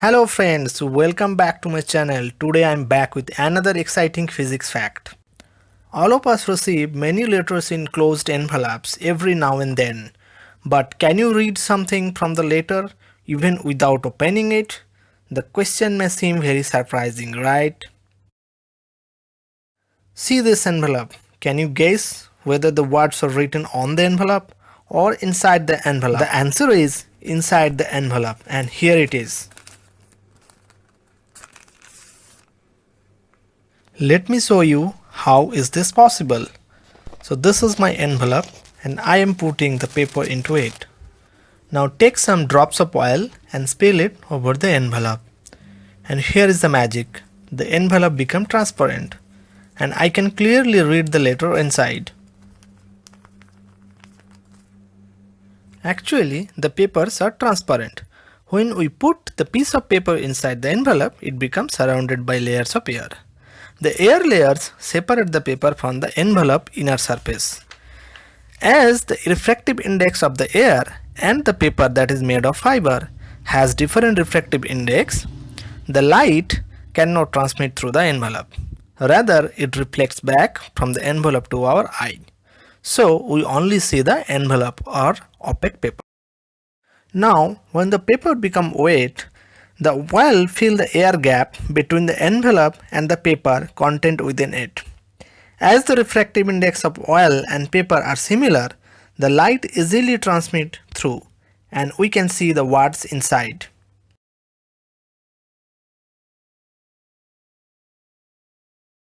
Hello friends, welcome back to my channel. Today I'm back with another exciting physics fact. All of us receive many letters in closed envelopes every now and then. But can you read something from the letter even without opening it? The question may seem very surprising, right? See this envelope. Can you guess whether the words are written on the envelope or inside the envelope? The answer is inside the envelope, and here it is. Let me show you how is this possible. So this is my envelope and I am putting the paper into it. Now take some drops of oil and spill it over the envelope. And here is the magic. The envelope becomes transparent and I can clearly read the letter inside. Actually, the papers are transparent. When we put the piece of paper inside the envelope, it becomes surrounded by layers of air. The air layers separate the paper from the envelope inner surface. As the refractive index of the air and the paper that is made of fiber has different refractive index, the light cannot transmit through the envelope. Rather, it reflects back from the envelope to our eye. So, we only see the envelope or opaque paper. Now, when the paper becomes wet, the oil fills the air gap between the envelope and the paper content within it. As the refractive index of oil and paper are similar, the light easily transmits through and we can see the words inside.